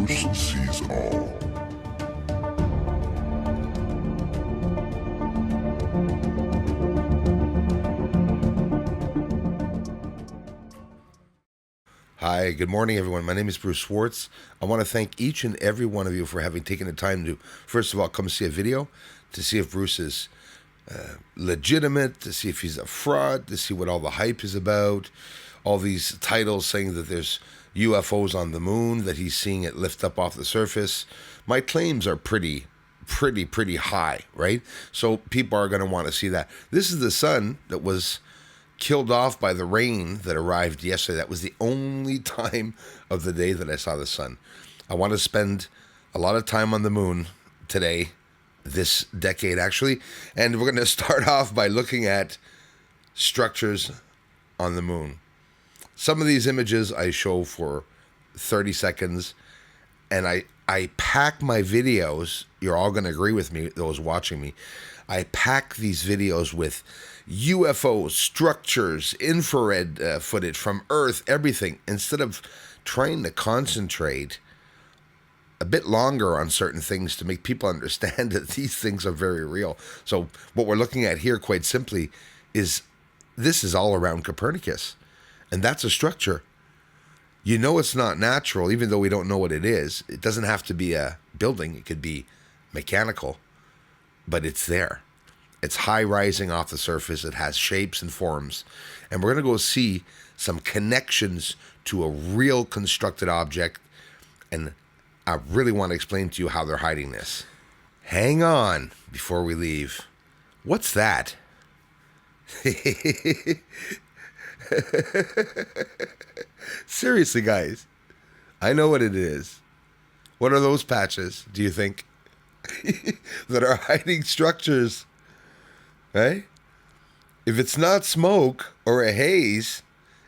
Bruce sees all. Hi, good morning, everyone. My name is Bruce Swartz. I want to thank each and every one of you for having taken the time to, first of all, come see a video, to see if Bruce is legitimate, to see if he's a fraud, to see what all the hype is about, all these titles saying that there's UFOs on the moon, that he's seeing it lift up off the surface. My claims are pretty high, right? So people are going to want to see that. This is the sun that was killed off by the rain that arrived yesterday. That was the only time of the day that I saw the sun. I want to spend a lot of time on the moon today, this decade actually, and we're going to start off by looking at structures on the moon. Some of these images I show for 30 seconds, and I pack my videos. You're all going to agree with me, those watching me. I pack these videos with UFOs, structures, infrared footage from Earth, everything, instead of trying to concentrate a bit longer on certain things to make people understand that these things are very real. So what we're looking at here, quite simply, is this is all around Copernicus, and that's a structure. You know it's not natural, even though we don't know what it is. It doesn't have to be a building. It could be mechanical, but it's there. It's high rising off the surface. It has shapes and forms. And we're going to go see some connections to a real constructed object. And I really want to explain to you how they're hiding this. Hang on before we leave. What's that? Seriously, guys. I know what it is. What are those patches, do you think? That are hiding structures, right? If it's not smoke or a haze,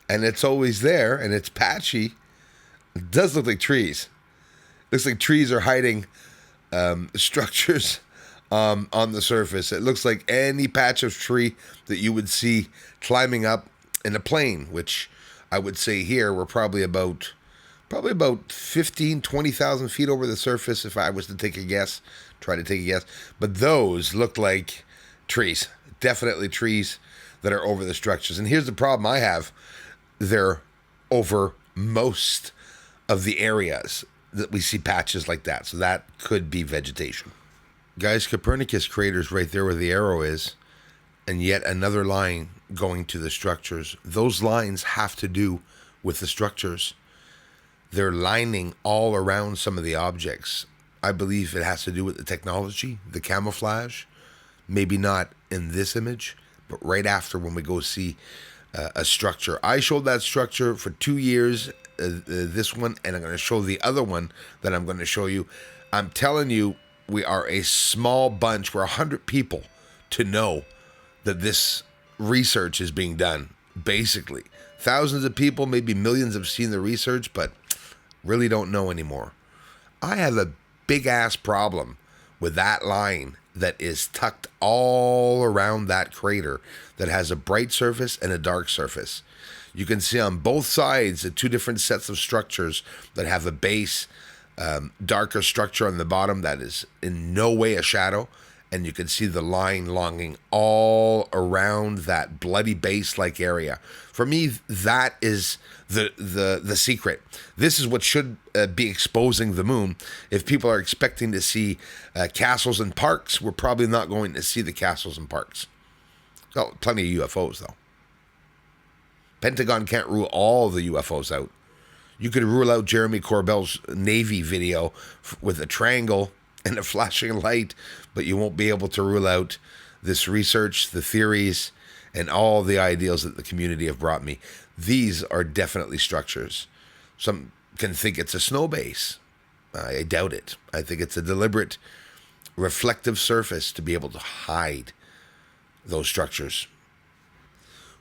and it's always there, and it's patchy, it does look like trees. Looks like trees are hiding structures on the surface. It looks like any patch of tree that you would see climbing up in a plane, which I would say here we're probably about 15, 20,000 feet over the surface if I was to take a guess, try to take a guess. But those look like trees, definitely trees that are over the structures. And here's the problem I have. They're over most of the areas that we see patches like that. So that could be vegetation. Guys, Copernicus crater's right there where the arrow is, and yet another line going to the structures. Those lines have to do with the structures. They're lining all around some of the objects. I believe it has to do with the technology, the camouflage. Maybe not in this image, but right after when we go see a structure. I showed that structure for 2 years, this one, and I'm going to show the other one that I'm going to show you. I'm telling you, we are a small bunch. We're 100 people to know that this research is being done, basically. Thousands of people, maybe millions have seen the research, but really don't know anymore. I have a big-ass problem with that line that is tucked all around that crater that has a bright surface and a dark surface. You can see on both sides the two different sets of structures that have a base, darker structure on the bottom that is in no way a shadow, and you can see the line longing all around that bloody base-like area. For me, that is the secret. This is what should be exposing the moon. If people are expecting to see castles and parks, we're probably not going to see the castles and parks. Oh, plenty of UFOs, though. Pentagon can't rule all the UFOs out. You could rule out Jeremy Corbell's Navy video with a triangle and a flashing light, but you won't be able to rule out this research, the theories, and all the ideals that the community have brought me. These are definitely structures. Some can think it's a snow base. I doubt it. I think it's a deliberate reflective surface to be able to hide those structures.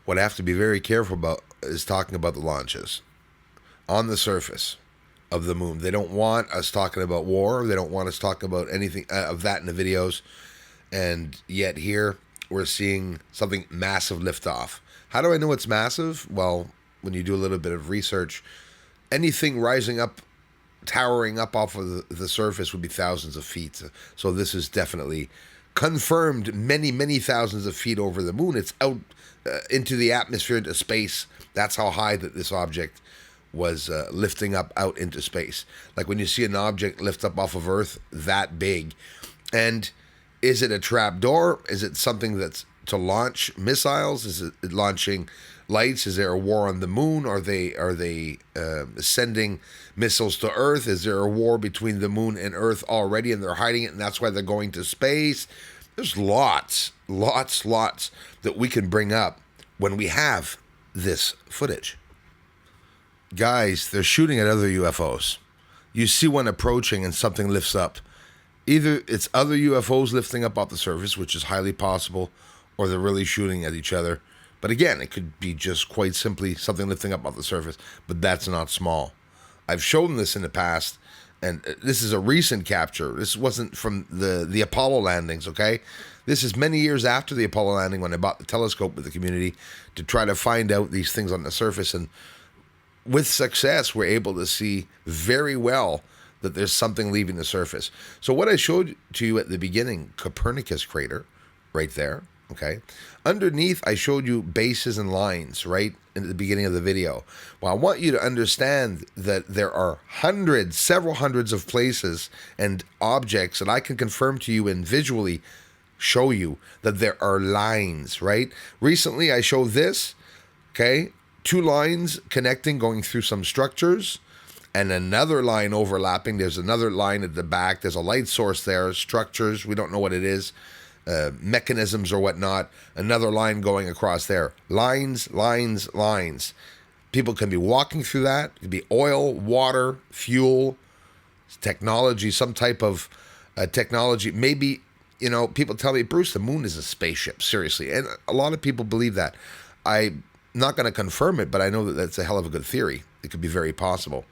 What I have to be very careful about is talking about the launches on the surface of the moon. They don't want us talking about war. They don't want us talking about anything of that in the videos. And yet here we're seeing something massive lift off. How do I know it's massive? Well, when you do a little bit of research, anything rising up towering up off of the surface would be thousands of feet. So this is definitely confirmed many, many thousands of feet over the moon. It's out into the atmosphere, into space. That's how high that this object was lifting up out into space. Like when you see an object lift up off of Earth that big. And is it a trap door? Is it something that's to launch missiles? Is it launching lights? Is there a war on the moon? Are they sending missiles to Earth? Is there a war between the moon and Earth already, and they're hiding it, and that's why they're going to space? There's lots that we can bring up when we have this footage. Guys, they're shooting at other UFOs. You see one approaching and something lifts up. Either it's other UFOs lifting up off the surface, which is highly possible, or they're really shooting at each other. But again, it could be just quite simply something lifting up off the surface, but that's not small. I've shown this in the past, and this is a recent capture. This wasn't from the Apollo landings, okay? This is many years after the Apollo landing when I bought the telescope with the community to try to find out these things on the surface. And with success, we're able to see very well that there's something leaving the surface. So what I showed to you at the beginning, Copernicus crater, right there, okay? Underneath, I showed you bases and lines, right, in the beginning of the video. Well, I want you to understand that there are hundreds, several hundreds of places and objects that I can confirm to you and visually show you that there are lines, right? Recently, I showed this, okay? 2 lines connecting, going through some structures, and another line overlapping. There's another line at the back. There's a light source there, structures. We don't know what it is, mechanisms or whatnot. Another line going across there. Lines. People can be walking through that. It could be oil, water, fuel, technology, some type of technology. Maybe, people tell me, Bruce, the moon is a spaceship. Seriously. And a lot of people believe that. I'm not going to confirm it, but I know that that's a hell of a good theory. It could be very possible.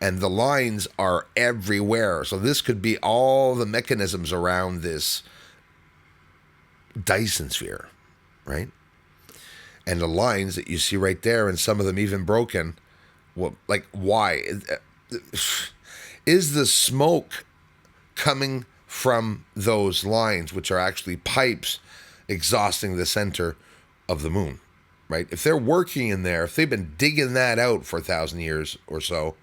And the lines are everywhere. So this could be all the mechanisms around this Dyson sphere, right? And the lines that you see right there, and some of them even broken. Well, like, why? Is the smoke coming from those lines, which are actually pipes exhausting the center of the moon? Right? If they're working in there, if they've been digging that out for 1,000 years or so,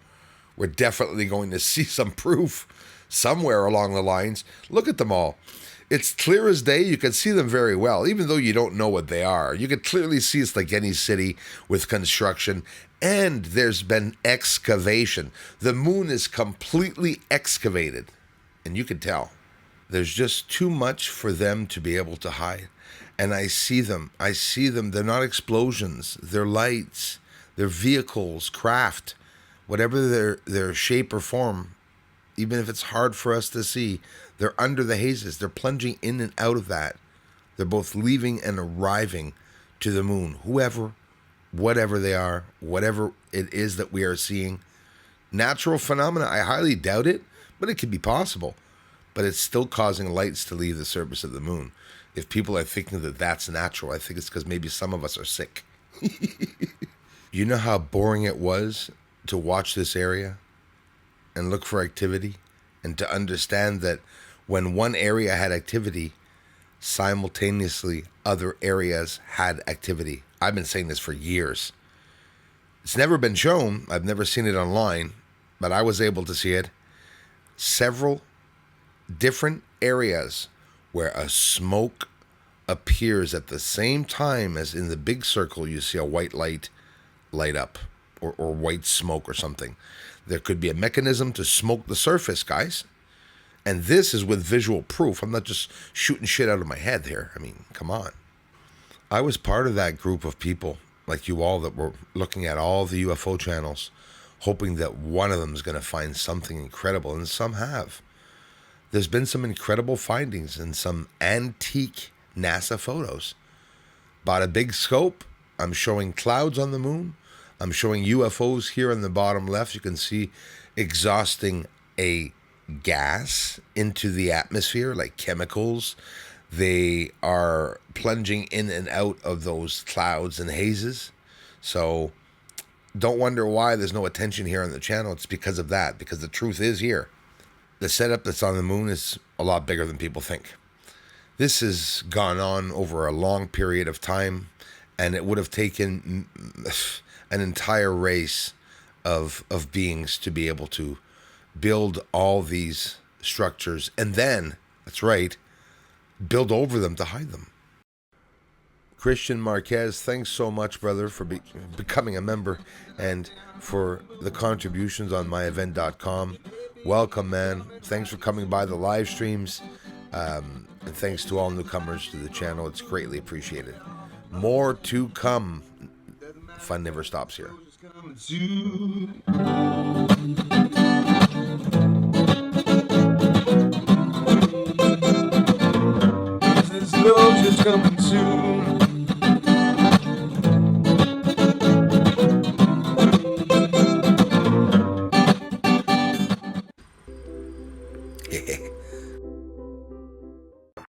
we're definitely going to see some proof somewhere along the lines. Look at them all. It's clear as day. You can see them very well, even though you don't know what they are. You can clearly see it's like any city with construction, and there's been excavation. The moon is completely excavated, and you can tell. There's just too much for them to be able to hide. And I see them. They're not explosions. They're lights. They're vehicles, craft, whatever their shape or form. Even if it's hard for us to see, they're under the hazes. They're plunging in and out of that. They're both leaving and arriving to the moon. Whoever, whatever they are, whatever it is that we are seeing. Natural phenomena, I highly doubt it, but it could be possible. But it's still causing lights to leave the surface of the moon. If people are thinking that that's natural, I think it's because maybe some of us are sick. You know how boring it was to watch this area and look for activity, and to understand that when one area had activity, simultaneously other areas had activity. I've been saying this for years. It's never been shown. I've never seen it online, but I was able to see it. Several different areas where a smoke appears at the same time as in the big circle you see a white light up, or white smoke or something. There could be a mechanism to smoke the surface, guys. And this is with visual proof. I'm not just shooting shit out of my head here. I mean, come on. I was part of that group of people, like you all, that were looking at all the UFO channels, hoping that one of them is going to find something incredible, and some have. There's been some incredible findings in some antique NASA photos. Bought a big scope. I'm showing clouds on the moon. I'm showing UFOs here on the bottom left. You can see exhausting a gas into the atmosphere, like chemicals. They are plunging in and out of those clouds and hazes. So Don't wonder why there's no attention here on the channel. It's because of that, because the truth is here. The setup that's on the moon is a lot bigger than people think. This has gone on over a long period of time, and it would have taken an entire race of beings to be able to build all these structures, and then, that's right, build over them to hide them. Christian Marquez, thanks so much, brother, for becoming a member and for the contributions on myevent.com. Welcome, man. Thanks for coming by the live streams. And thanks to all newcomers to the channel. It's greatly appreciated. More to come. Fun never stops here. Disclosure's coming